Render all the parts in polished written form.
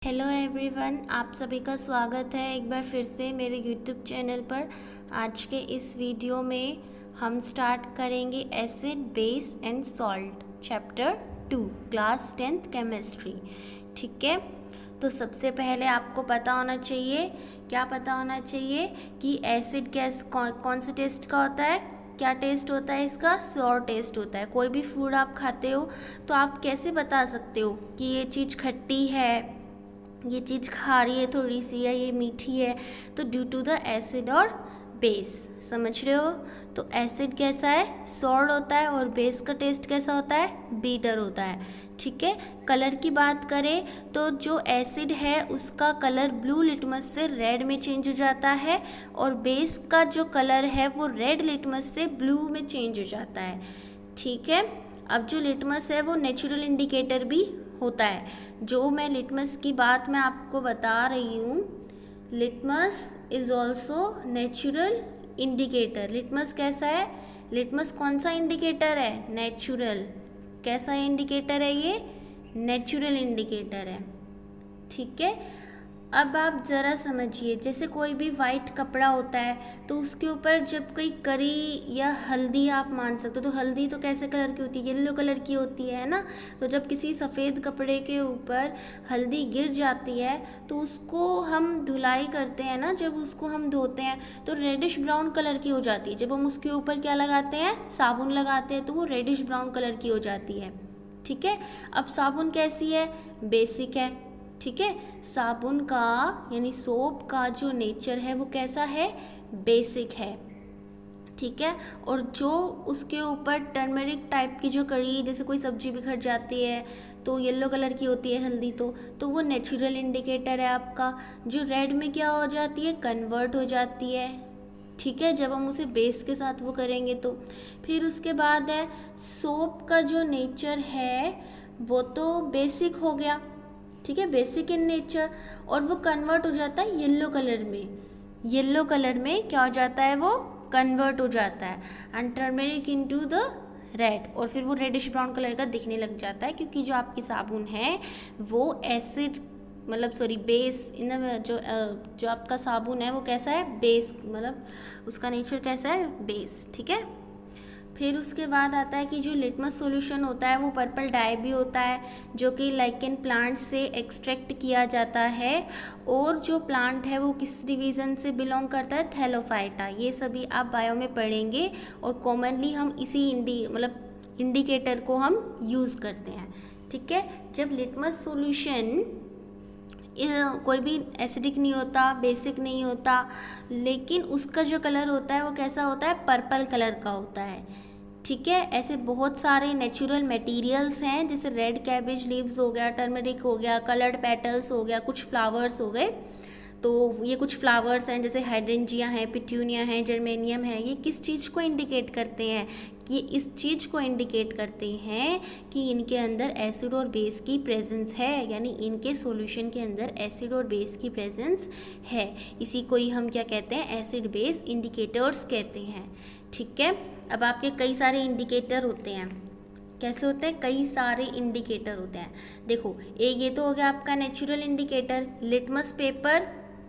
Hello everyone, आप सभी का स्वागत है एक बार फिर से मेरे यूट्यूब चैनल पर। आज के इस वीडियो में हम स्टार्ट करेंगे acid base and salt chapter 2 class 10th chemistry. ठीक है, तो सबसे पहले आपको पता होना चाहिए, क्या पता होना चाहिए कि एसिड कौन से टेस्ट का होता है। क्या टेस्ट होता है इसका? श्योर टेस्ट होता है। कोई भी फूड आप खाते हो तो आप कैसे बता सकते हो कि ये चीज़ खट्टी है, ये चीज़ खारी है थोड़ी सी, या ये मीठी है? तो ड्यू टू द एसिड और बेस। समझ रहे हो? तो एसिड कैसा है? सॉल्ट होता है, और बेस का टेस्ट कैसा होता है? बीटर होता है। ठीक है। कलर की बात करें तो जो एसिड है उसका कलर ब्लू लिटमस से रेड में चेंज हो जाता है, और बेस का जो कलर है वो रेड लिटमस से ब्लू में चेंज हो जाता है। ठीक है। अब जो लिटमस है वो नेचुरल इंडिकेटर भी होता है। जो मैं लिटमस की बात मैं आपको बता रही हूँ, litmus is also natural indicator. Litmus कैसा है? लिटमस कौन सा इंडिकेटर है? नेचुरल। कैसा इंडिकेटर है ये? नेचुरल इंडिकेटर है। ठीक है। अब आप ज़रा समझिए, जैसे कोई भी वाइट कपड़ा होता है तो उसके ऊपर जब कोई करी या हल्दी आप मान सकते हो, तो हल्दी तो कैसे कलर की होती है? येलो कलर की होती है ना। तो जब किसी सफ़ेद कपड़े के ऊपर हल्दी गिर जाती है तो उसको हम धुलाई करते हैं ना, जब उसको हम धोते हैं तो रेडिश ब्राउन कलर की हो जाती है। जब हम उसके ऊपर क्या लगाते हैं? साबुन लगाते हैं, तो वो रेडिश ब्राउन कलर की हो जाती है। ठीक है। अब साबुन कैसी है? बेसिक है। ठीक है। साबुन का यानी सोप का जो नेचर है वो कैसा है? बेसिक है। ठीक है। और जो उसके ऊपर टर्मरिक टाइप की जो कड़ी, जैसे कोई सब्जी बिखर जाती है तो येलो कलर की होती है हल्दी, तो वो नेचुरल इंडिकेटर है आपका। जो रेड में क्या हो जाती है? कन्वर्ट हो जाती है। ठीक है, जब हम उसे बेस के साथ वो करेंगे तो। फिर उसके बाद है सोप का जो नेचर है वो तो बेसिक हो गया। ठीक है, बेसिक इन नेचर, और वो कन्वर्ट हो जाता है येलो कलर में। येलो कलर में क्या हो जाता है? वो कन्वर्ट हो जाता है and turmeric into the red, और फिर वो रेडिश ब्राउन कलर का दिखने लग जाता है, क्योंकि जो आपकी साबुन है वो एसिड मतलब सॉरी बेस इन जो आपका साबुन है वो कैसा है? बेस, मतलब उसका नेचर कैसा है? बेस। ठीक है। फिर उसके बाद आता है कि जो लिटमस सॉल्यूशन होता है वो पर्पल डाई भी होता है, जो कि लाइकेन प्लांट से एक्सट्रैक्ट किया जाता है। और जो प्लांट है वो किस डिवीज़न से बिलोंग करता है? थैलोफाइटा। ये सभी आप बायो में पढ़ेंगे, और कॉमनली हम इसी इंडिकेटर को हम यूज़ करते हैं। ठीक है। जब लिटमस सॉल्यूशन कोई भी एसिडिक नहीं होता, बेसिक नहीं होता, लेकिन उसका जो कलर होता है वो कैसा होता है? पर्पल कलर का होता है। ठीक है। ऐसे बहुत सारे नेचुरल मटेरियल्स हैं, जैसे रेड कैबेज लीव्स हो गया, टर्मरिक हो गया, कलर्ड पेटल्स हो गया, कुछ फ्लावर्स हो गए। तो ये कुछ फ्लावर्स हैं, जैसे हाइड्रेंजिया है, पिट्यूनिया है, जर्मेनियम है। ये किस चीज़ को इंडिकेट करते हैं? कि इस चीज़ को इंडिकेट करते हैं कि इनके अंदर एसिड और बेस की प्रेजेंस है, यानी इनके सॉल्यूशन के अंदर एसिड और बेस की प्रेजेंस है। इसी को ही हम क्या कहते हैं? एसिड बेस इंडिकेटर्स कहते हैं। ठीक है। अब आपके कई सारे इंडिकेटर होते हैं। कैसे होते हैं? कई सारे इंडिकेटर होते हैं। देखो, एक ये तो हो गया आपका नेचुरल इंडिकेटर, लिटमस पेपर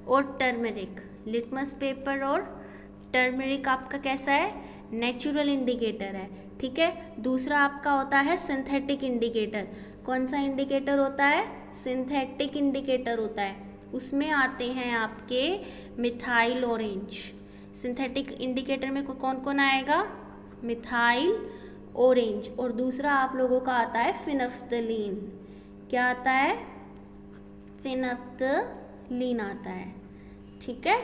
और टर्मरिक। लिटमस पेपर और टर्मरिक आपका कैसा है? नेचुरल इंडिकेटर है। ठीक है। दूसरा आपका होता है सिंथेटिक इंडिकेटर। कौन सा इंडिकेटर होता है? सिंथेटिक इंडिकेटर होता है। उसमें आते हैं आपके मिथाइल ऑरेंज। सिंथेटिक इंडिकेटर में कौन कौन आएगा? Methyl orange. और दूसरा आप लोगों का आता है फिनफ्थलीन। क्या आता है? फिनफ्थलीन आता है। ठीक है।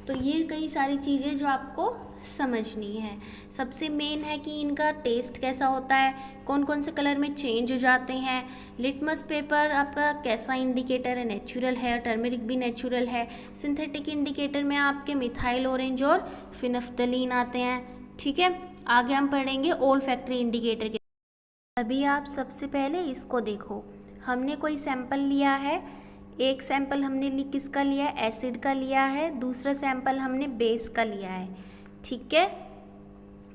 तो ये कई सारी चीज़ें जो आपको समझनी है। सबसे मेन है कि इनका टेस्ट कैसा होता है, कौन कौन से कलर में चेंज हो जाते हैं। लिटमस पेपर आपका कैसा इंडिकेटर है? नेचुरल है। टर्मरिक भी नेचुरल है। सिंथेटिक इंडिकेटर में आपके मिथाइल ऑरेंज और फिनफ्थलीन आते हैं। ठीक है। आगे हम पढ़ेंगे ओल फैक्ट्री इंडिकेटर के। अभी आप सबसे पहले इसको देखो, हमने कोई सैंपल लिया है। एक सैंपल हमने किसका लिया है? एसिड का लिया है। दूसरा सैंपल हमने बेस का लिया है। ठीक है।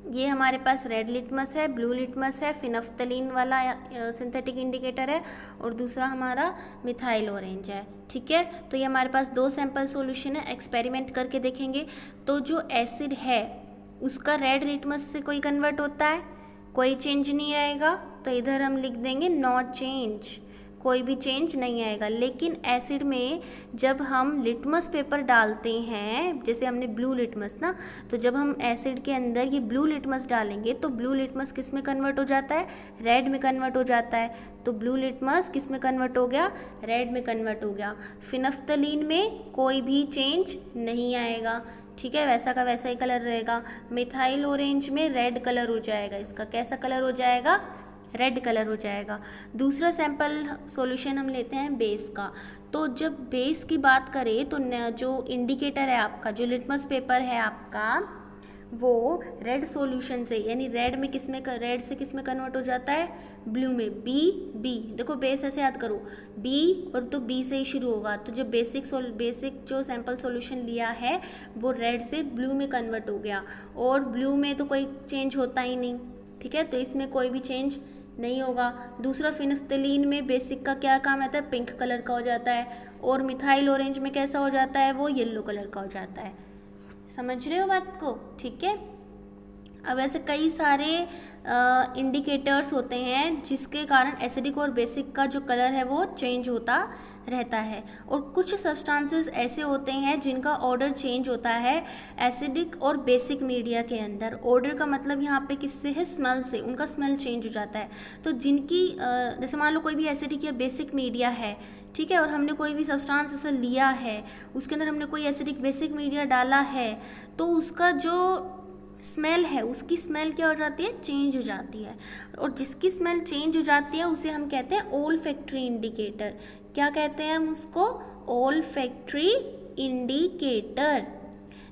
ये हमारे पास रेड लिटमस है, ब्लू लिटमस है, फिनफ्थलीन वाला सिंथेटिक इंडिकेटर है, और दूसरा हमारा मिथाइल ऑरेंज है। ठीक है, तो ये हमारे पास 2 सैंपल सॉल्यूशन है। एक्सपेरिमेंट करके देखेंगे तो जो एसिड है उसका रेड लिटमस से कोई कन्वर्ट होता है, कोई चेंज नहीं आएगा, तो इधर हम लिख देंगे नो चेंज, कोई भी चेंज नहीं आएगा। लेकिन एसिड में जब हम लिटमस पेपर डालते हैं, जैसे हमने ब्लू लिटमस ना, तो जब हम एसिड के अंदर ये ब्लू लिटमस डालेंगे तो ब्लू लिटमस किस में कन्वर्ट हो जाता है, रेड में कन्वर्ट हो जाता है। तो ब्लू लिटमस किस में कन्वर्ट हो गया, रेड में कन्वर्ट हो गया। फिनफ्थलीन में कोई भी चेंज नहीं आएगा। ठीक है, वैसा का वैसा ही कलर रहेगा। मिथाइल ऑरेंज में रेड कलर हो जाएगा, इसका कैसा कलर हो जाएगा, रेड कलर हो जाएगा। दूसरा सैंपल सॉल्यूशन हम लेते हैं बेस का। तो जब बेस की बात करें तो जो इंडिकेटर है आपका, जो लिटमस पेपर है आपका, वो रेड सॉल्यूशन से, यानी रेड से किस में कन्वर्ट हो जाता है, ब्लू में। बी देखो बेस ऐसे याद करो, बी और तो बी से ही शुरू होगा। तो जब बेसिक जो सैंपल सॉल्यूशन लिया है वो रेड से ब्लू में कन्वर्ट हो गया, और ब्लू में तो कोई चेंज होता ही नहीं। ठीक है, तो इसमें कोई भी चेंज नहीं होगा। दूसरा फिनफ्थलीन में बेसिक का क्या काम रहता है, पिंक कलर का हो जाता है, और मिथाइल ऑरेंज में कैसा हो जाता है, वो येलो कलर का हो जाता है। समझ रहे हो बात को? ठीक है, अब ऐसे कई सारे इंडिकेटर्स होते हैं जिसके कारण एसिडिक और बेसिक का जो कलर है वो चेंज होता रहता है। और कुछ सब्सटेंसेस ऐसे होते हैं जिनका ऑर्डर चेंज होता है एसिडिक और बेसिक मीडिया के अंदर। ऑर्डर का मतलब यहाँ पे किससे है, स्मेल से, उनका स्मेल चेंज हो जाता है। तो जिनकी जैसे मान लो कोई भी एसिडिक या बेसिक मीडिया है, ठीक है, और हमने कोई भी सब्सटेंस ऐसा लिया है, उसके अंदर हमने कोई एसिडिक बेसिक मीडिया डाला है, तो उसका जो स्मेल है, उसकी स्मेल क्या हो जाती है, चेंज हो जाती है। और जिसकी स्मेल चेंज हो जाती है उसे हम कहते हैं ओल्फैक्टरी इंडिकेटर। क्या कहते हैं हम उसको, ओल्फैक्टरी इंडिकेटर।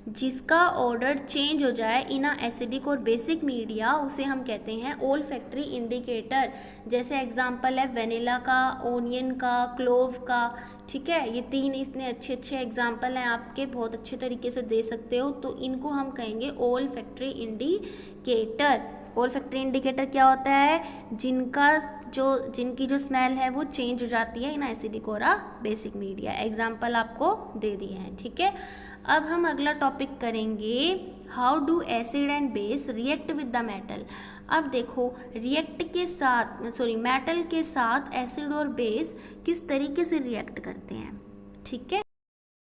जिसका ऑर्डर चेंज हो जाए इन एसिडिक और बेसिक मीडिया, उसे हम कहते हैं ओल्फैक्टरी इंडिकेटर। जैसे एग्जांपल है वेनिला का, ओनियन का, क्लोव का। ठीक है, ये 3 इतने अच्छे अच्छे एग्जांपल हैं, आपके बहुत अच्छे तरीके से दे सकते हो। तो इनको हम कहेंगे ओल्फैक्टरी इंडिकेटर। ओल्फैक्टरी इंडिकेटर क्या होता है, जिनकी जो स्मेल है वो चेंज हो जाती है इन एसिडिक और बेसिक मीडिया। एग्जाम्पल आपको दे दिए हैं। ठीक है, अब हम अगला टॉपिक करेंगे, how do acid and base react with the metal. अब देखो मेटल के साथ एसिड और बेस किस तरीके से रिएक्ट करते हैं। ठीक है,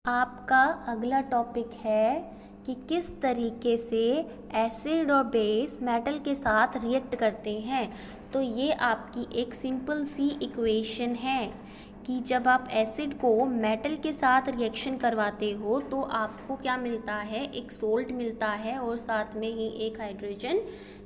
आपका अगला टॉपिक है कि किस तरीके से एसिड और बेस मेटल के साथ रिएक्ट करते हैं। तो ये आपकी एक सिंपल सी इक्वेशन है कि जब आप एसिड को मेटल के साथ रिएक्शन करवाते हो तो आपको क्या मिलता है, एक सोल्ट मिलता है और साथ में ही एक हाइड्रोजन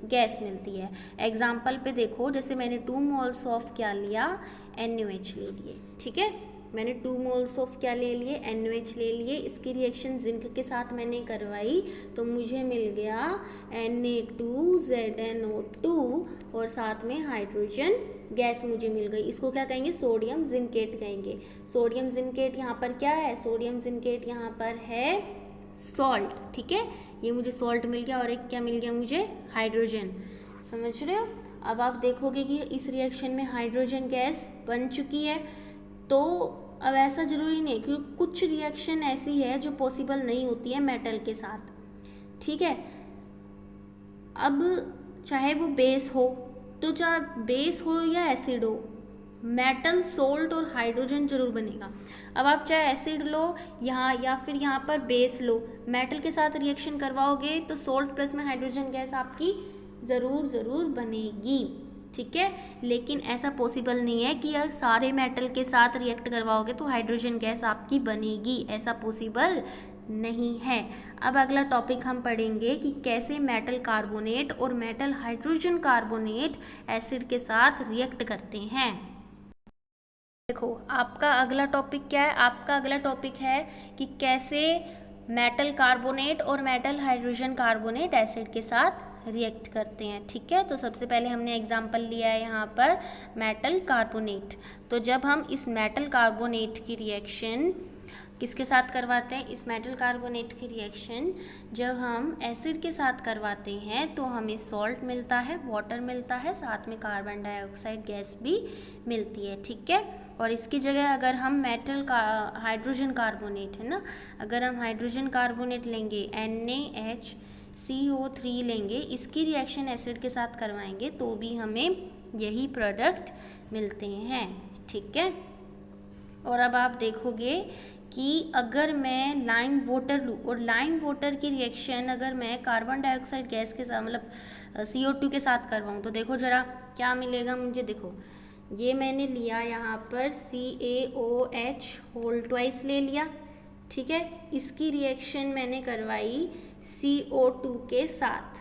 गैस मिलती है। एग्जाम्पल पे देखो, जैसे मैंने 2 मोल्स ऑफ क्या लिया, NaOH ले लिए। ठीक है, मैंने 2 मोल्स ऑफ क्या ले लिए, NaOH ले लिए। इसकी रिएक्शन जिंक के साथ मैंने करवाई तो मुझे मिल गया Na2ZnO2 और साथ में हाइड्रोजन गैस मुझे मिल गई। इसको क्या कहेंगे, सोडियम जिंकेट कहेंगे। सोडियम जिंकेट यहाँ पर क्या है, सोडियम जिंकेट यहाँ पर है सॉल्ट। ठीक है, ये मुझे सॉल्ट मिल गया और एक क्या मिल गया मुझे, हाइड्रोजन। समझ रहे हो? अब आप देखोगे कि इस रिएक्शन में हाइड्रोजन गैस बन चुकी है। तो अब ऐसा ज़रूरी नहीं, क्योंकि कुछ रिएक्शन ऐसी है जो पॉसिबल नहीं होती है मेटल के साथ। ठीक है, अब चाहे वो बेस हो, तो चाहे बेस हो या एसिड हो, मेटल, सोल्ट और हाइड्रोजन जरूर बनेगा। अब आप चाहे एसिड लो यहाँ या फिर यहाँ पर बेस लो, मेटल के साथ रिएक्शन करवाओगे तो सोल्ट प्लस में हाइड्रोजन गैस आपकी ज़रूर बनेगी। ठीक है, लेकिन ऐसा पॉसिबल नहीं है कि यार सारे मेटल के साथ रिएक्ट करवाओगे तो हाइड्रोजन गैस आपकी बनेगी, ऐसा पॉसिबल नहीं है। अब अगला टॉपिक हम पढ़ेंगे कि कैसे मेटल कार्बोनेट और मेटल हाइड्रोजन कार्बोनेट एसिड के साथ रिएक्ट करते हैं। देखो, आपका अगला टॉपिक क्या है, आपका अगला टॉपिक है कि कैसे मेटल कार्बोनेट और मेटल हाइड्रोजन कार्बोनेट एसिड के साथ रिएक्ट करते हैं। ठीक है, तो सबसे पहले हमने एग्जांपल लिया है यहाँ पर मेटल कार्बोनेट। तो जब हम इस मेटल कार्बोनेट की रिएक्शन किसके साथ करवाते हैं इस मेटल कार्बोनेट की रिएक्शन? जब हम एसिड के साथ करवाते हैं तो हमें सॉल्ट मिलता है, वाटर मिलता है, साथ में कार्बन डाइऑक्साइड गैस भी मिलती है, ठीक है। और इसकी जगह अगर हम मेटल का हाइड्रोजन कार्बोनेट है ना, अगर हम हाइड्रोजन कार्बोनेट लेंगे NaHCO3 लेंगे, इसकी रिएक्शन एसिड के साथ करवाएंगे तो भी हमें यही प्रोडक्ट मिलते हैं, ठीक है। और अब आप देखोगे कि अगर मैं लाइम वाटर लूँ और लाइम वाटर की रिएक्शन अगर मैं कार्बन डाइऑक्साइड गैस के साथ मतलब CO2 के साथ करवाऊँ तो देखो ज़रा क्या मिलेगा मुझे। देखो ये मैंने लिया यहाँ पर CaOH होल ट्वाइस ले लिया, ठीक है। इसकी रिएक्शन मैंने करवाई CO2 के साथ,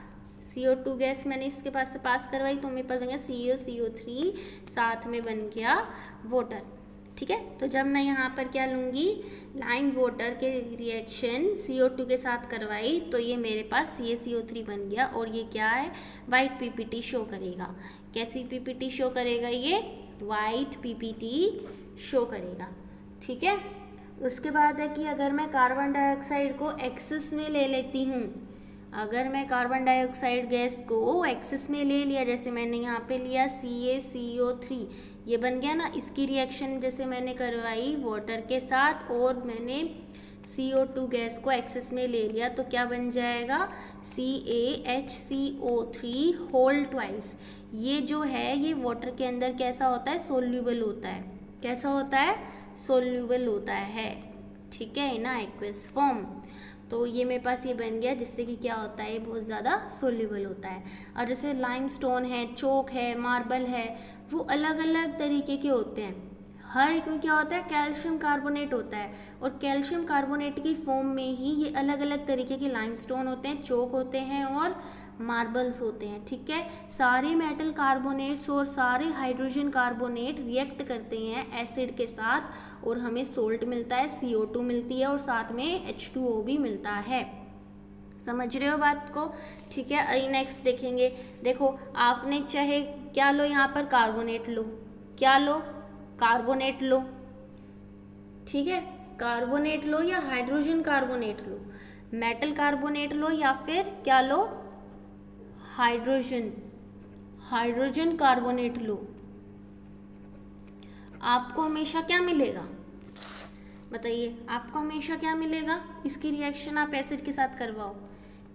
CO2 गैस मैंने इसके पास से पास करवाई तो मेरे पास बन गया CaCO3, साथ में बन गया वाटर, ठीक है। तो जब मैं यहाँ पर क्या लूँगी, लाइम वाटर के रिएक्शन CO2 के साथ करवाई तो ये मेरे पास CaCO3 बन गया और ये क्या है, वाइट PPT शो करेगा। कैसी PPT शो करेगा, ये वाइट PPT शो करेगा, ठीक है। उसके बाद है कि अगर मैं कार्बन डाइऑक्साइड को एक्सेस में ले लेती हूँ, अगर मैं कार्बन डाइऑक्साइड गैस को एक्सेस में ले लिया, जैसे मैंने यहाँ पे लिया CaCO3, ये बन गया ना, इसकी रिएक्शन जैसे मैंने करवाई वाटर के साथ और मैंने CO2 गैस को एक्सेस में ले लिया तो क्या बन जाएगा, CaHCO3 होल ट्वाइस। ये जो है ये वाटर के अंदर कैसा होता है, सोल्यूबल होता है। कैसा होता है, सोल्यूबल होता है, ठीक है, इन एक्वस फॉर्म। तो ये मेरे पास ये बन गया जिससे कि क्या होता है, बहुत ज़्यादा सोल्यूबल होता है। और जैसे लाइमस्टोन है, चोक है, मार्बल है, वो अलग अलग तरीके के होते हैं। हर एक में क्या होता है, कैल्शियम कार्बोनेट होता है और कैल्शियम कार्बोनेट की फॉर्म में ही ये अलग अलग तरीके के लाइमस्टोन होते हैं, चोक होते हैं और मार्बल्स होते हैं, ठीक है। सारे मेटल कार्बोनेट्स और सारे हाइड्रोजन कार्बोनेट रिएक्ट करते हैं एसिड के साथ और हमें सोल्ट मिलता है, CO2 मिलती है और साथ में H2O भी मिलता है। समझ रहे हो बात को, ठीक है। अभी नेक्स्ट देखेंगे। देखो आपने चाहे क्या लो, यहाँ पर कार्बोनेट लो, क्या लो, कार्बोनेट लो, ठीक है। कार्बोनेट लो या हाइड्रोजन कार्बोनेट लो, मेटल कार्बोनेट लो या फिर क्या लो, हाइड्रोजन कार्बोनेट लो, आपको हमेशा क्या मिलेगा, बताइए आपको हमेशा क्या मिलेगा। इसकी रिएक्शन आप एसिड के साथ करवाओ,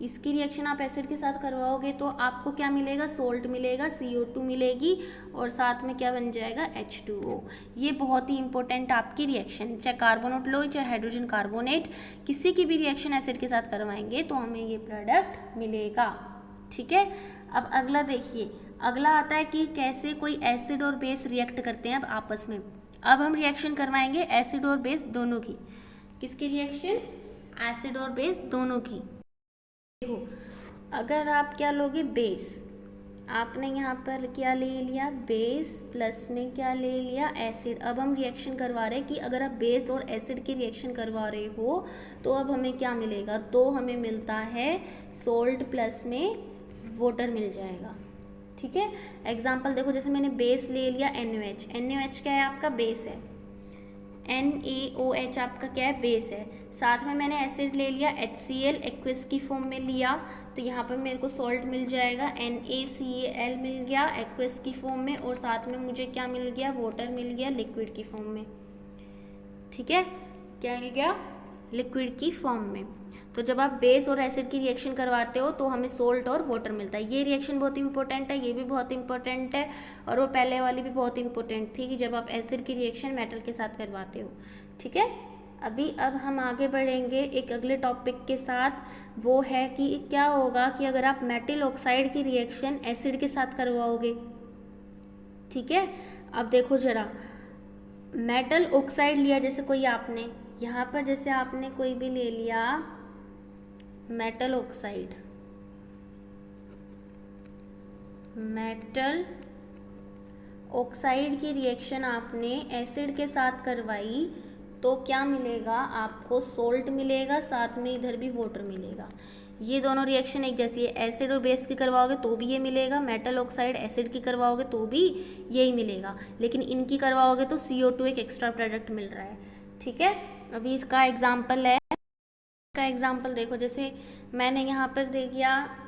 इसकी रिएक्शन आप एसिड के साथ करवाओगे तो आपको क्या मिलेगा, सोल्ट मिलेगा, CO2 मिलेगी और साथ में क्या बन जाएगा, H2O। ये बहुत ही इंपॉर्टेंट आपकी रिएक्शन, चाहे कार्बोनेट लो चाहे हाइड्रोजन कार्बोनेट, किसी की भी रिएक्शन एसिड के साथ करवाएंगे तो हमें ये प्रोडक्ट मिलेगा, ठीक है। अब अगला देखिए, अगला आता है कि कैसे कोई एसिड और बेस रिएक्ट करते हैं अब आपस में। अब हम रिएक्शन करवाएंगे एसिड और बेस दोनों की। किसकी रिएक्शन, एसिड और बेस दोनों की। देखो अगर आप क्या लोगे, बेस, आपने यहाँ पर क्या ले लिया, बेस प्लस में क्या ले लिया, एसिड। अब हम रिएक्शन करवा रहे हैं कि अगर आप बेस और एसिड की रिएक्शन करवा रहे हो तो अब हमें क्या मिलेगा, तो हमें मिलता है सोल्ट प्लस में वाटर मिल जाएगा, ठीक है। एग्जाम्पल देखो, जैसे मैंने बेस ले लिया NaOH, NaOH क्या है आपका, बेस है, NaOH आपका क्या है, बेस है। साथ में मैंने एसिड ले लिया HCl एक्वस की फॉर्म में लिया तो यहाँ पर मेरे को सॉल्ट मिल जाएगा, NaCl मिल गया एक्वस की फॉर्म में और साथ में मुझे क्या मिल गया, वाटर मिल गया लिक्विड की फॉर्म में, ठीक है। क्या मिल गया, लिक्विड की फॉर्म में। तो जब आप बेस और एसिड की रिएक्शन करवाते हो तो हमें सोल्ट और वाटर मिलता है। ये रिएक्शन बहुत इंपॉर्टेंट है, ये भी बहुत इंपॉर्टेंट है और वो पहले वाली भी बहुत इंपॉर्टेंट थी कि जब आप एसिड की रिएक्शन मेटल के साथ करवाते हो, ठीक है। अब हम आगे बढ़ेंगे एक अगले टॉपिक के साथ, वो है कि क्या होगा कि अगर आप मेटल ऑक्साइड की रिएक्शन एसिड के साथ करवाओगे, ठीक है। अब देखो जरा, मेटल ऑक्साइड लिया जैसे कोई आपने, यहाँ पर जैसे आपने कोई भी ले लिया मेटल ऑक्साइड, मेटल ऑक्साइड की रिएक्शन आपने एसिड के साथ करवाई तो क्या मिलेगा आपको, सोल्ट मिलेगा, साथ में इधर भी वाटर मिलेगा। ये दोनों रिएक्शन एक जैसी है, एसिड और बेस की करवाओगे तो भी ये मिलेगा, मेटल ऑक्साइड एसिड की करवाओगे तो भी यही मिलेगा, लेकिन इनकी करवाओगे तो CO2 एक एक्स्ट्रा प्रोडक्ट मिल रहा है। ठीक है, अभी इसका एग्जाम्पल है, इसका एग्जाम्पल देखो, जैसे मैंने यहाँ पर दे दिया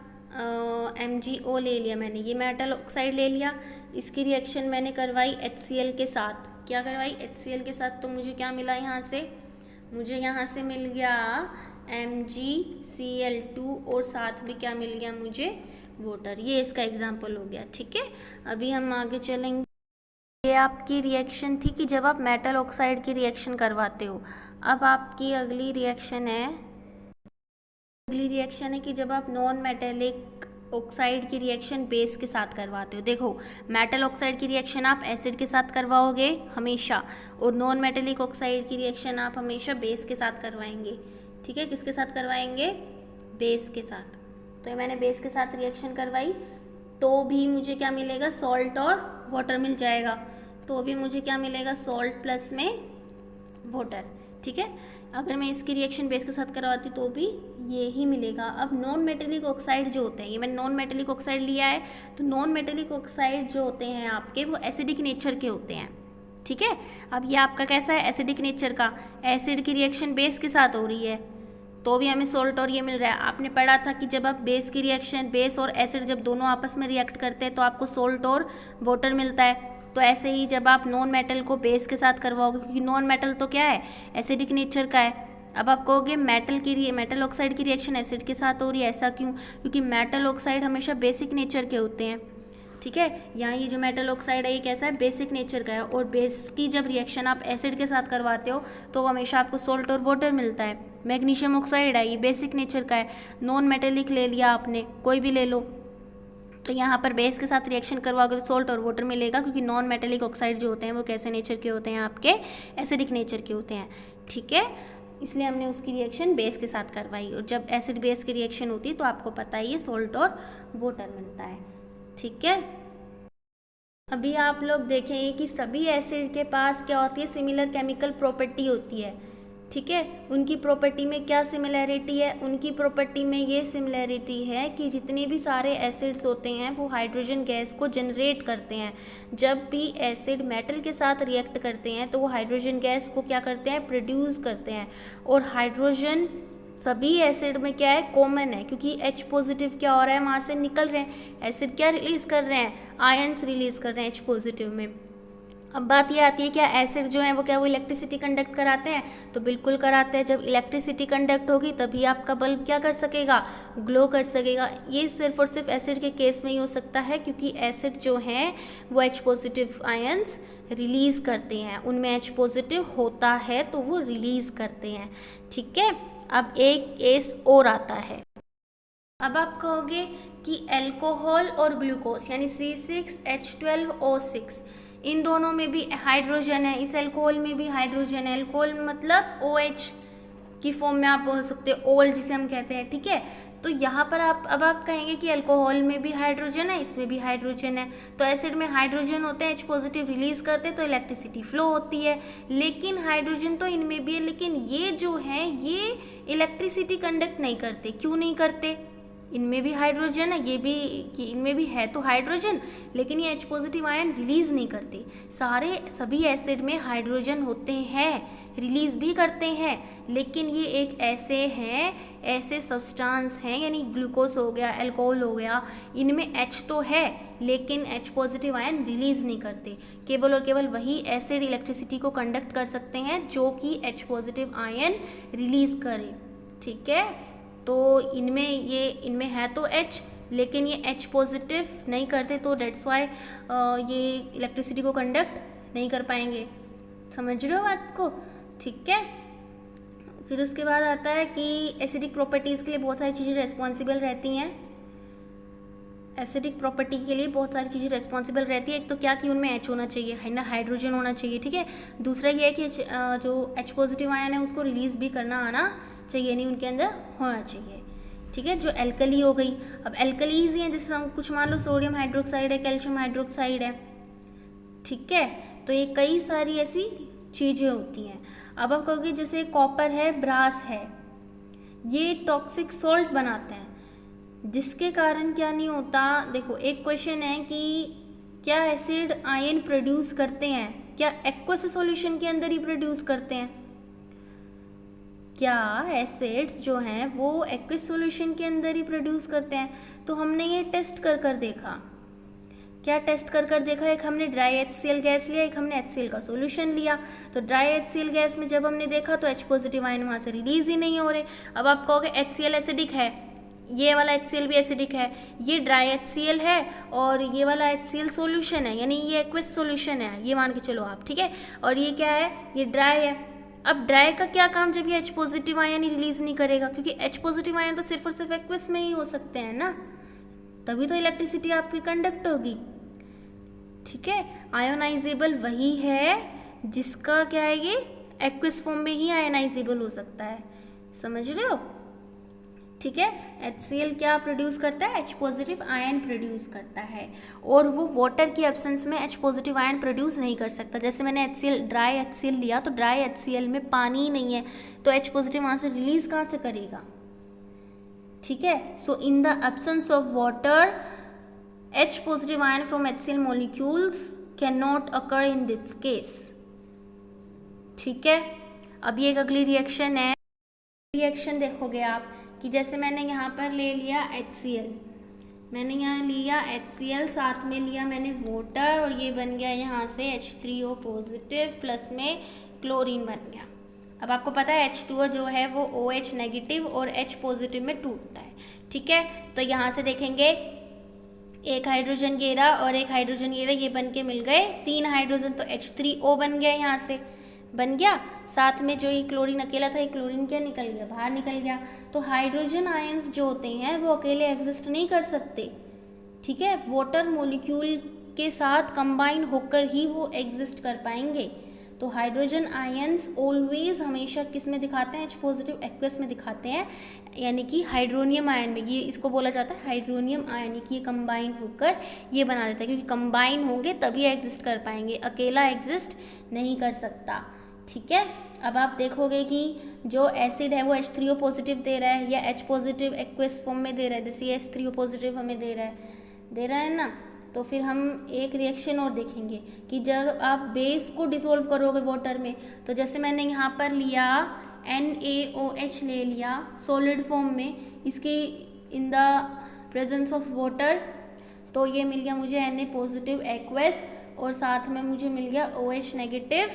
MgO ले लिया, मैंने ये मेटल ऑक्साइड ले लिया, इसकी रिएक्शन मैंने करवाई HCl के साथ, क्या करवाई HCl के साथ, तो मुझे क्या मिला यहाँ से, मुझे यहाँ से मिल गया MgCl2 और साथ में क्या मिल गया मुझे, वाटर। ये इसका एग्जाम्पल हो गया। ठीक है, अभी हम आगे चलेंगे। ये आपकी रिएक्शन थी कि जब आप मेटल ऑक्साइड की रिएक्शन करवाते हो। अब आपकी अगली रिएक्शन है कि जब आप नॉन मेटेलिक ऑक्साइड की रिएक्शन बेस के साथ करवाते हो। देखो, मेटल ऑक्साइड की रिएक्शन आप एसिड के साथ करवाओगे हमेशा, और नॉन मेटेलिक ऑक्साइड की रिएक्शन आप हमेशा बेस के साथ करवाएंगे। ठीक है, किसके साथ करवाएंगे, बेस के साथ। तो ये मैंने बेस के साथ रिएक्शन करवाई तो भी मुझे क्या मिलेगा, सॉल्ट और वाटर मिल जाएगा, तो भी मुझे क्या मिलेगा, सॉल्ट प्लस में वाटर। ठीक है, अगर मैं इसकी रिएक्शन बेस के साथ करवाती तो भी ये ही मिलेगा। अब नॉन मेटेलिक ऑक्साइड जो होते हैं, ये मैंने नॉन मेटेलिक ऑक्साइड लिया है, तो नॉन मेटेलिक ऑक्साइड जो होते हैं आपके, वो एसिडिक नेचर के होते हैं। ठीक है, अब ये आपका कैसा है, एसिडिक नेचर का, एसिड की रिएक्शन बेस के साथ हो रही है तो भी हमें सॉल्ट और ये मिल रहा है। आपने पढ़ा था कि जब आप बेस की रिएक्शन, बेस और एसिड जब दोनों आपस में रिएक्ट करते हैं तो आपको सॉल्ट और वाटर मिलता है। तो ऐसे ही जब आप नॉन मेटल को बेस के साथ करवाओगे, क्योंकि नॉन मेटल तो क्या है, एसिडिक नेचर का है। अब आप कहोगे मेटल ऑक्साइड की रिएक्शन एसिड के साथ हो रही है, ऐसा क्यों, क्योंकि मेटल ऑक्साइड हमेशा बेसिक नेचर के होते हैं। ठीक है, यहाँ ये जो मेटल ऑक्साइड है ये कैसा है, बेसिक नेचर का है, और बेस की जब रिएक्शन आप एसिड के साथ करवाते हो तो हमेशा आपको सॉल्ट और वाटर मिलता है। मैग्नीशियम ऑक्साइड है, ये बेसिक नेचर का है। नॉन मेटेलिक ले लिया आपने, कोई भी ले लो, तो यहाँ पर बेस के साथ रिएक्शन करवाओगे तो सॉल्ट और वाटर मिलेगा, क्योंकि नॉन मेटेलिक ऑक्साइड जो होते हैं वो कैसे नेचर के होते हैं, आपके एसिडिक नेचर के होते हैं। ठीक है, इसलिए हमने उसकी रिएक्शन बेस के साथ करवाई, और जब एसिड बेस की रिएक्शन होती है तो आपको पता ही है सॉल्ट और वाटर मिलता है। ठीक है, अभी आप लोग देखेंगे कि सभी एसिड के पास क्या होती है, सिमिलर केमिकल प्रॉपर्टी होती है। ठीक है, उनकी प्रॉपर्टी में क्या सिमिलैरिटी है, उनकी प्रॉपर्टी में ये सिमिलैरिटी है कि जितने भी सारे एसिड्स होते हैं वो हाइड्रोजन गैस को जनरेट करते हैं। जब भी एसिड मेटल के साथ रिएक्ट करते हैं तो वो हाइड्रोजन गैस को क्या करते हैं, प्रोड्यूस करते हैं। और हाइड्रोजन सभी एसिड में क्या है, कॉमन है, क्योंकि H पॉजिटिव क्या हो रहा है, वहाँ से निकल रहे हैं, एसिड क्या रिलीज़ कर रहे हैं, आयंस रिलीज़ कर रहे हैं H पॉजिटिव में। अब बात ये आती है, क्या एसिड जो है वो क्या वो इलेक्ट्रिसिटी कंडक्ट कराते हैं, तो बिल्कुल कराते हैं। जब इलेक्ट्रिसिटी कंडक्ट होगी तभी आपका बल्ब क्या कर सकेगा, ग्लो कर सकेगा। ये सिर्फ और सिर्फ एसिड के केस में ही हो सकता है, क्योंकि एसिड जो है वो H पॉजिटिव आयंस रिलीज़ करते हैं, उनमें H पॉजिटिव होता है तो वो रिलीज़ करते हैं। ठीक है, अब एक केस और आता है। अब आप कहोगे कि अल्कोहल और ग्लूकोज यानी C6H12O6 इन दोनों में भी हाइड्रोजन है, इस अल्कोहल में भी हाइड्रोजन है। अल्कोहल मतलब OH की फॉर्म में आप बोल सकते हो, ओल जिसे हम कहते हैं। ठीक है, तो यहाँ पर आप कहेंगे कि अल्कोहल में भी हाइड्रोजन है, इसमें भी हाइड्रोजन है, तो एसिड में हाइड्रोजन होते हैं, H पॉजिटिव रिलीज करते हैं तो इलेक्ट्रिसिटी फ्लो होती है। लेकिन हाइड्रोजन तो इनमें भी है, लेकिन ये जो है ये इलेक्ट्रिसिटी कंडक्ट नहीं करते। क्यों नहीं करते, इनमें भी हाइड्रोजन है, ये भी इनमें भी है तो हाइड्रोजन, लेकिन ये H पॉजिटिव आयन रिलीज़ नहीं करते। सभी एसिड में हाइड्रोजन होते हैं, रिलीज़ भी करते हैं, लेकिन ये एक ऐसे सब्सटेंस हैं, यानी ग्लूकोज हो गया, अल्कोहल हो गया, इनमें H तो है लेकिन H पॉजिटिव आयन रिलीज़ नहीं करते। केवल और केवल वही एसिड इलेक्ट्रिसिटी को कंडक्ट कर सकते हैं जो कि H पॉजिटिव आयन रिलीज़ करे। ठीक है, तो इनमें है तो H, लेकिन ये H पॉजिटिव नहीं करते, तो डेट्स वाई ये इलेक्ट्रिसिटी को कंडक्ट नहीं कर पाएंगे। समझ रहे हो बात को। ठीक है, फिर उसके बाद आता है कि एसिडिक प्रॉपर्टीज़ के लिए बहुत सारी चीज़ें रिस्पॉन्सिबल रहती हैं। एसिडिक प्रॉपर्टी के लिए बहुत सारी चीज़ें रिस्पॉन्सिबल रहती है। एक तो क्या कि उनमें H होना चाहिए, है ना, हाइड्रोजन होना चाहिए। ठीक है, दूसरा ये है कि जो H पॉजिटिव आयन है उसको रिलीज़ भी करना आना चाहिए, नहीं उनके अंदर होना चाहिए। ठीक है, जो एल्कली हो गई, अब एल्कलीज हैं जैसे हम कुछ मान लो सोडियम हाइड्रोक्साइड है, कैल्शियम हाइड्रोक्साइड है। ठीक है, तो ये कई सारी ऐसी चीज़ें होती हैं। अब आप कहोगे जैसे कॉपर है, ब्रास है, ये टॉक्सिक सॉल्ट बनाते हैं, जिसके कारण क्या नहीं होता। देखो एक क्वेश्चन है कि क्या एसिड आयन प्रोड्यूस करते हैं, क्या एक्वस सॉल्यूशन के अंदर ही प्रोड्यूस करते हैं? क्या एसिड्स जो हैं वो एक्वस सॉल्यूशन के अंदर ही प्रोड्यूस करते हैं? तो हमने ये टेस्ट कर कर देखा। क्या टेस्ट कर कर देखा? एक हमने ड्राई HCl गैस लिया, एक हमने HCl का सॉल्यूशन लिया। तो ड्राई HCl गैस में जब हमने देखा तो H पॉजिटिव आयन वहाँ से रिलीज ही नहीं हो रहे। अब आप कहोगे HCl एसिडिक है, ये वाला HCl भी एसिडिक है, ये ड्राई HCl है और ये वाला HCl सॉल्यूशन है, यानी ये एक्वस सॉल्यूशन है, ये मान के चलो आप, ठीक है। और ये क्या है? ये ड्राई है। अब ड्राई का क्या काम जब ये H पॉजिटिव आयन ही रिलीज नहीं करेगा, क्योंकि H पॉजिटिव आयन तो सिर्फ और सिर्फ एक्वस में ही हो सकते हैं ना, तभी तो इलेक्ट्रिसिटी आपकी कंडक्ट होगी, ठीक है। आयोनाइजेबल वही है जिसका क्या है, ये एक्वस फॉर्म में ही आयोनाइजेबल हो सकता है, समझ रहे हो, ठीक है। HCl क्या प्रोड्यूस करता है? H पॉजिटिव आयन प्रोड्यूस करता है, और वो वाटर की एब्सेंस में H पॉजिटिव आयन प्रोड्यूस नहीं कर सकता। जैसे मैंने ड्राई HCl लिया, तो ड्राई HCl में पानी ही नहीं है, तो H पॉजिटिव वहाँ से रिलीज कहाँ से करेगा, ठीक है। So in the absence of water H positive ion from HCl molecules cannot occur in this case, ठीक है। अब ये एक अगली रिएक्शन है। रिएक्शन देखोगे आप कि जैसे मैंने यहाँ पर ले लिया HCl, मैंने यहाँ लिया HCl, साथ में लिया मैंने वाटर, और ये बन गया यहाँ से H3O पॉजिटिव प्लस में क्लोरीन बन गया। अब आपको पता है H2O जो है वो OH नेगेटिव और H पॉजिटिव में टूटता है, ठीक है। तो यहाँ से देखेंगे एक हाइड्रोजन घेरा और एक हाइड्रोजन घेरा, ये बन के मिल गए 3 हाइड्रोजन, तो H3O बन गया, यहाँ से बन गया। साथ में जो ये क्लोरीन अकेला था, ये क्लोरीन क्या निकल गया, बाहर निकल गया। तो हाइड्रोजन आयंस जो होते हैं वो अकेले एग्जिस्ट नहीं कर सकते, ठीक है, वाटर मॉलिक्यूल के साथ कंबाइन होकर ही वो एग्जिस्ट कर पाएंगे। तो हाइड्रोजन आयंस ऑलवेज हमेशा किस में दिखाते हैं? H पॉजिटिव एक्वस में दिखाते हैं, यानी कि हाइड्रोनियम आयन में। ये इसको बोला जाता है हाइड्रोनियम आयन, कि ये कंबाइन होकर ये बना देता है, क्योंकि कंबाइन होंगे तभी एग्जिस्ट कर पाएंगे, अकेला एग्जिस्ट नहीं कर सकता, ठीक है। अब आप देखोगे कि जो एसिड है वो H3O पॉजिटिव दे रहा है या H पॉजिटिव एक्वस फॉर्म में दे रहा है, जैसे H3O पॉजिटिव हमें दे रहा है ना। तो फिर हम एक रिएक्शन और देखेंगे कि जब आप बेस को डिसॉल्व करोगे वाटर में, तो जैसे मैंने यहाँ पर लिया NaOH ले लिया सॉलिड फॉर्म में, इसके in the presence of water, तो ये मिल गया मुझे Na पॉजिटिव एक्वस और साथ में मुझे मिल गया OH नेगेटिव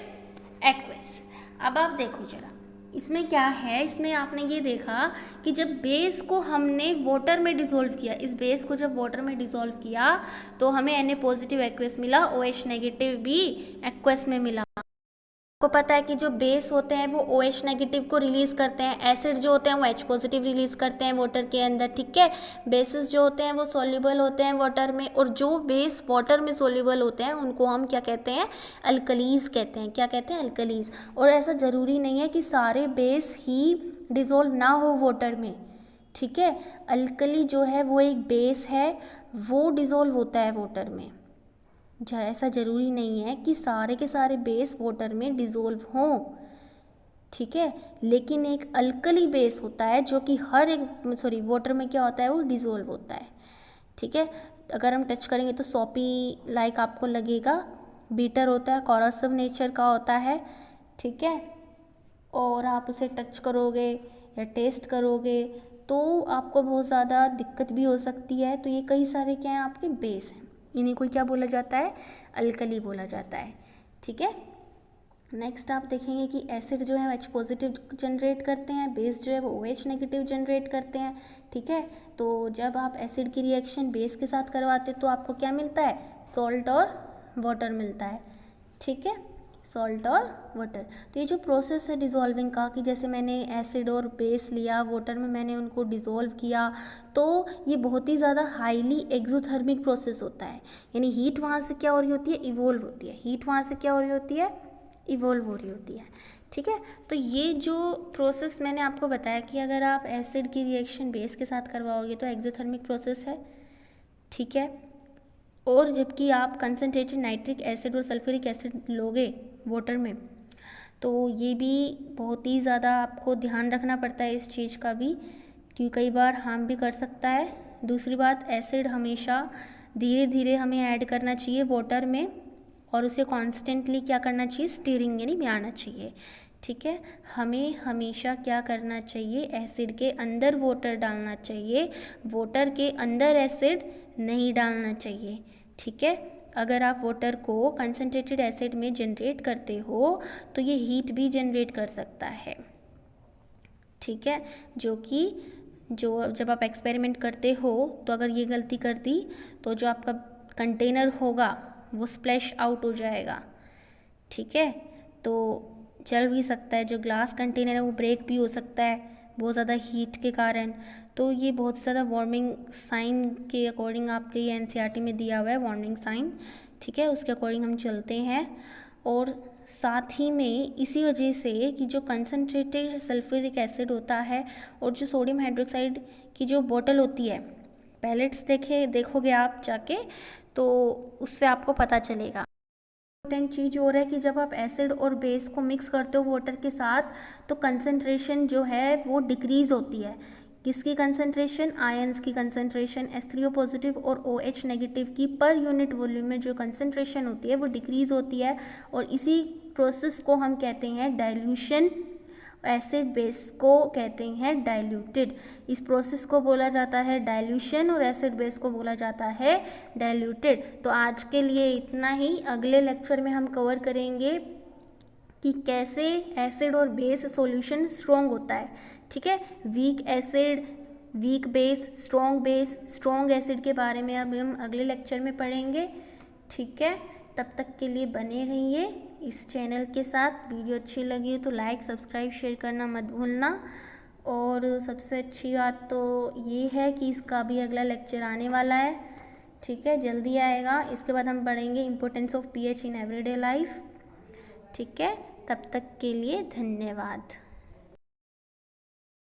एक्वस। अब आप देखो जरा इसमें क्या है, इसमें आपने ये देखा कि जब बेस को हमने वाटर में डिसॉल्व किया, इस बेस को जब वाटर में डिसॉल्व किया तो हमें Na पॉजिटिव एक्वस मिला, OH नेगेटिव भी एक्वस में मिला। आपको पता है कि जो बेस होते हैं वो OH नेगेटिव को रिलीज़ करते हैं, एसिड जो होते हैं वो H पॉजिटिव रिलीज़ करते हैं वाटर के अंदर, ठीक है। बेसिस जो होते हैं वो सोल्यूबल होते हैं वाटर में, और जो बेस वाटर में सोल्यूबल होते हैं उनको हम क्या कहते हैं? अल्कलीज कहते हैं। क्या कहते हैं? अल्कलीज। और ऐसा ज़रूरी नहीं है कि सारे बेस ही डिज़ोल्व ना हो वाटर में, ठीक है। अल्कली जो है वो एक बेस है, वो डिज़ोल्व होता है वाटर में। ऐसा ज़रूरी नहीं है कि सारे के सारे बेस वाटर में डिज़ोल्व हों, ठीक है। लेकिन एक अल्कली बेस होता है जो कि हर एक वाटर में क्या होता है? वो डिज़ोल्व होता है, ठीक है। अगर हम टच करेंगे तो सॉपी लाइक आपको लगेगा, बीटर होता है, कॉरोसिव नेचर का होता है, ठीक है। और आप उसे टच करोगे या टेस्ट करोगे तो आपको बहुत ज़्यादा दिक्कत भी हो सकती है। तो ये कई सारे क्या हैं? आपके बेस हैं, इन्हीं को क्या बोला जाता है? अल्कली बोला जाता है, ठीक है। नेक्स्ट आप देखेंगे कि एसिड जो है H पॉजिटिव जनरेट करते हैं, बेस जो है वो OH नेगेटिव जनरेट करते हैं, ठीक है। तो जब आप एसिड की रिएक्शन बेस के साथ करवाते हो तो आपको क्या मिलता है? सॉल्ट और वाटर मिलता है, ठीक है, सॉल्ट और वाटर। तो ये जो प्रोसेस है डिज़ोल्विंग का, कि जैसे मैंने एसिड और बेस लिया वाटर में, मैंने उनको डिज़ोल्व किया, तो ये बहुत ही ज़्यादा हाईली एक्सोथर्मिक प्रोसेस होता है, यानी हीट वहाँ से क्या हो रही होती है? इवोल्व होती है। हीट वहाँ से क्या हो रही होती है? इवोल्व हो रही होती है, ठीक है। तो ये जो प्रोसेस मैंने आपको बताया कि अगर आप एसिड की रिएक्शन बेस के साथ करवाओगे तो एक्सोथर्मिक प्रोसेस है, ठीक है। और जबकि आप कंसनट्रेटेड नाइट्रिक एसिड और सल्फ्यूरिक एसिड लोगे वाटर में तो ये भी बहुत ही ज़्यादा आपको ध्यान रखना पड़ता है इस चीज़ का भी, क्योंकि कई बार हार्म भी कर सकता है। दूसरी बात, एसिड हमेशा धीरे धीरे हमें ऐड करना चाहिए वाटर में, और उसे कॉन्स्टेंटली क्या करना चाहिए, स्टीरिंग यानी मिलाना चाहिए। ठीक है, हमें हमेशा क्या करना चाहिए, एसिड के अंदर वाटर डालना चाहिए, वाटर के अंदर एसिड नहीं डालना चाहिए। ठीक है, अगर आप वाटर को कंसनट्रेटेड एसिड में जनरेट करते हो तो ये हीट भी जनरेट कर सकता है। ठीक है, जो जब आप एक्सपेरिमेंट करते हो तो अगर ये गलती कर दी तो जो आपका कंटेनर होगा वो स्प्लैश आउट हो जाएगा। ठीक है, तो जल भी सकता है, जो ग्लास कंटेनर है वो ब्रेक भी हो सकता है बहुत ज़्यादा हीट के कारण। तो ये बहुत ज़्यादा वार्मिंग साइन के अकॉर्डिंग आपके ये एनसीईआरटी में दिया हुआ है वार्मिंग साइन। ठीक है, उसके अकॉर्डिंग हम चलते हैं। और साथ ही में इसी वजह से कि जो कंसनट्रेटेड सल्फ्यूरिक एसिड होता है और जो सोडियम हाइड्रोक्साइड की जो बोतल होती है, पैलेट्स देखोगे आप जाके तो उससे आपको पता चलेगा। इम्पोर्टेंट चीज़ और है कि जब आप एसिड और बेस को मिक्स करते हो वाटर के साथ तो कंसंट्रेशन जो है वो डिक्रीज़ होती है। किसकी कंसंट्रेशन, आयंस की कंसंट्रेशन, H3O पॉजिटिव और OH नेगेटिव की पर यूनिट वॉल्यूम में जो कंसंट्रेशन होती है वो डिक्रीज़ होती है। और इसी प्रोसेस को हम कहते हैं डाइल्यूशन, एसिड बेस को कहते हैं डाइल्यूटेड। इस प्रोसेस को बोला जाता है डाइल्यूशन और एसिड बेस को बोला जाता है डाइल्यूटेड। तो आज के लिए इतना ही। अगले लेक्चर में हम कवर करेंगे कि कैसे एसिड और बेस सॉल्यूशन स्ट्रॉन्ग होता है। ठीक है, weak acid, weak base, strong acid के बारे में अब हम अगले लेक्चर में पढ़ेंगे। ठीक है, तब तक के लिए बने रहिए इस चैनल के साथ। वीडियो अच्छी लगी हो तो लाइक, सब्सक्राइब, शेयर करना मत भूलना। और सबसे अच्छी बात तो ये है कि इसका भी अगला लेक्चर आने वाला है। ठीक है, जल्दी आएगा। इसके बाद हम पढ़ेंगे importance of pH in everyday life. ठीक है, तब तक के लिए धन्यवाद।